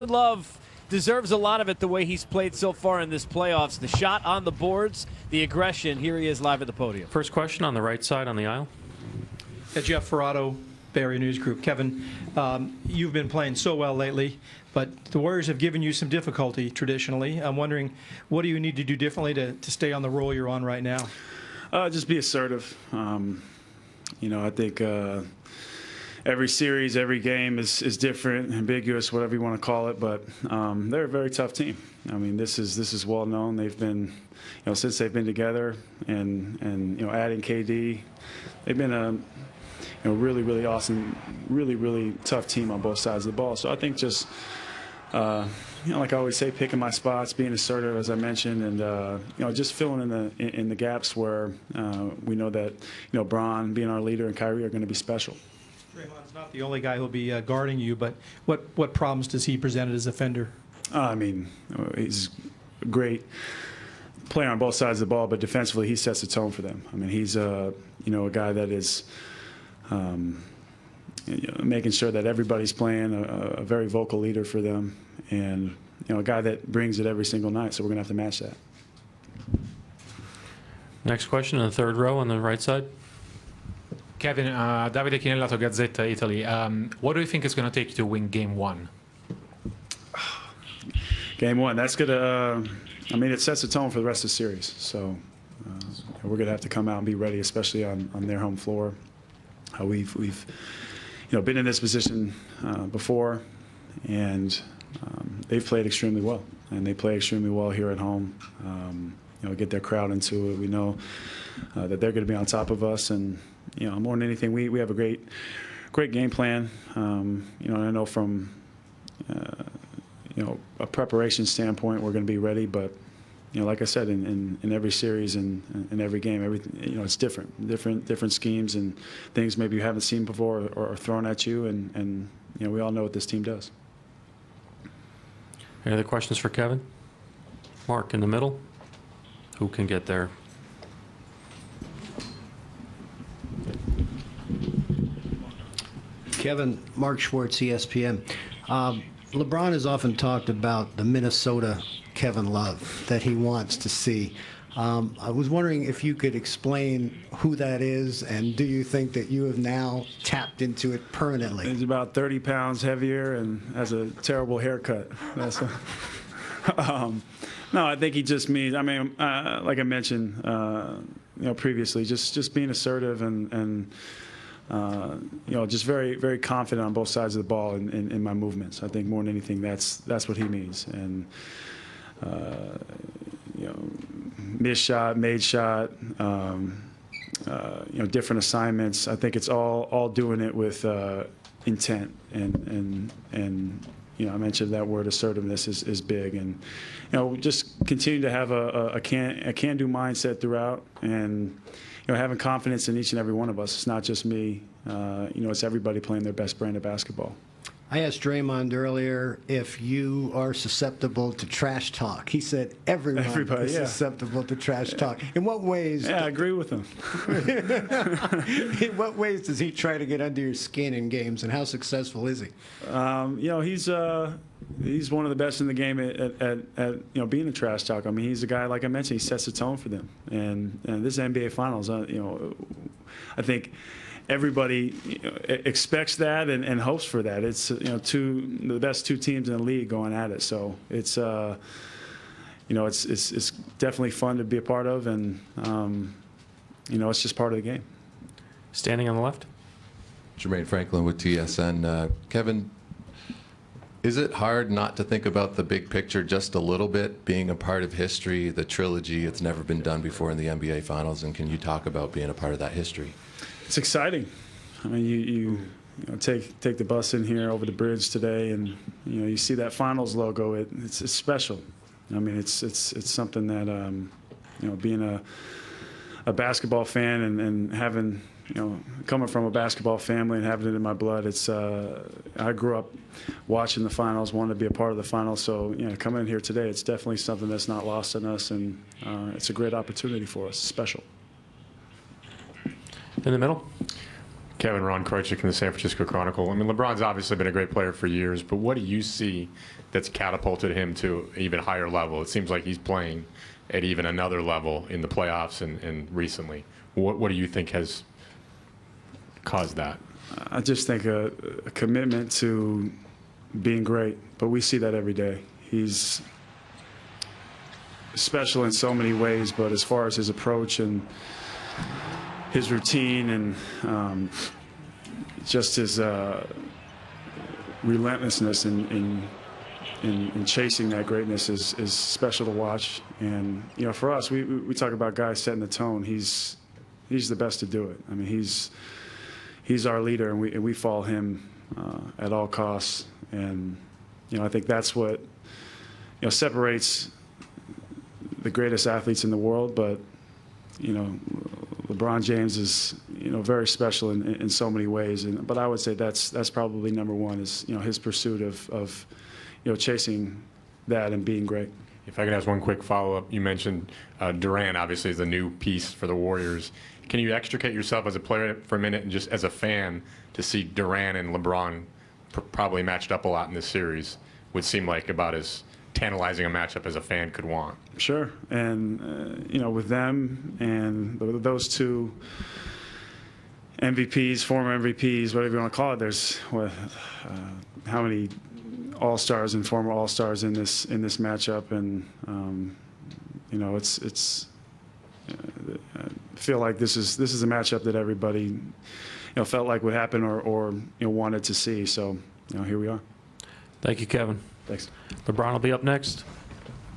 Love deserves a lot of it the way he's played so far in this playoffs. The shot on the boards, the aggression. Here he is live at the podium. First question on the right side on the aisle. Jeff Ferrato, Bay Area News Group. Kevin, you've been playing so well lately, but the Warriors have given you some difficulty traditionally. I'm wondering, what do you need to do differently to stay on the roll you're on right now? Just be assertive. I think every series, every game is different, ambiguous, whatever you want to call it. But they're a very tough team. I mean, this is well known. They've been, since they've been together, and adding KD, they've been a really awesome, really tough team on both sides of the ball. So I think just like I always say, picking my spots, being assertive, as I mentioned, and just filling in the gaps where we know that Bron, being our leader, and Kyrie are going to be special. Draymond's not the only guy who'll be guarding you, but what problems does he present as a defender? He's a great player on both sides of the ball, but defensively he sets the tone for them. I mean, he's a guy that is making sure that everybody's playing, a very vocal leader for them, and a guy that brings it every single night. So we're going to have to match that. Next question in the third row on the right side. Kevin, Davide Chinellato, Gazzetta Italy. What do you think is going to take you to win Game 1? Game 1, that's going to, it sets the tone for the rest of the series. So we're going to have to come out and be ready, especially on their home floor. We've been in this position before, and they've played extremely well. And they play extremely well here at home. Get their crowd into it. We know that they're going to be on top of us, and more than anything, we have a great game plan. I know from a preparation standpoint, we're going to be ready. But like I said, in every series and in every game, everything it's different schemes and things maybe you haven't seen before or thrown at you, and we all know what this team does. Any other questions for Kevin? Mark in the middle. Who can get there? Kevin, Mark Schwartz, ESPN. LeBron has often talked about the Minnesota Kevin Love that he wants to see. I was wondering if you could explain who that is, and do you think that you have now tapped into it permanently? He's about 30 pounds heavier and has a terrible haircut. No, I think he just means, like I mentioned, previously, just being assertive and just very confident on both sides of the ball in my movements. I think more than anything, that's what he means. And missed shot, made shot, different assignments. I think it's all doing it with intent, and I mentioned that word assertiveness is big, and just continue to have a can-do mindset throughout, and having confidence in each and every one of us. It's not just me. It's everybody playing their best brand of basketball. I asked Draymond earlier if you are susceptible to trash talk. He said everybody is susceptible to trash talk. In what ways? Yeah, I agree with him. In what ways does he try to get under your skin in games, and how successful is he? He's one of the best in the game at being a trash talk. He's a guy, like I mentioned, he sets the tone for them. And this NBA Finals, I think everybody expects that and hopes for that. It's the best two teams in the league going at it. So it's it's definitely fun to be a part of, and it's just part of the game. Standing on the left. Jermaine Franklin with TSN. Kevin, is it hard not to think about the big picture just a little bit, being a part of history, the trilogy? It's never been done before in the NBA Finals, and can you talk about being a part of that history? It's exciting. You take the bus in here over the bridge today, and you see that Finals logo. It's special. It's something that being a basketball fan and having coming from a basketball family and having it in my blood. I grew up watching the Finals, wanted to be a part of the Finals. So coming in here today, it's definitely something that's not lost on us, and it's a great opportunity for us. Special. In the middle. Kevin, Ron Krojcik from the San Francisco Chronicle. I mean, LeBron's obviously been a great player for years, but what do you see that's catapulted him to an even higher level? It seems like he's playing at even another level in the playoffs and recently. What do you think has caused that? I just think a commitment to being great, but we see that every day. He's special in so many ways, but as far as his approach and his routine and just his relentlessness in chasing that greatness is special to watch. And for us, we talk about guys setting the tone. He's the best to do it. I mean, he's our leader, and we follow him at all costs. And I think that's what separates the greatest athletes in the world. But LeBron James is very special in so many ways. But I would say that's probably number one is his pursuit of chasing that and being great. If I could ask one quick follow-up, you mentioned Durant obviously is a new piece for the Warriors. Can you extricate yourself as a player for a minute and just as a fan to see Durant and LeBron probably matched up a lot in this series? Would seem like about as tantalizing a matchup as a fan could want. Sure, and with them and those two MVPs, former MVPs, whatever you want to call it, there's how many all-stars and former all-stars in this matchup, and it's I feel like this is a matchup that everybody felt like would happen or wanted to see. So here we are. Thank you, Kevin. Thanks. LeBron will be up next.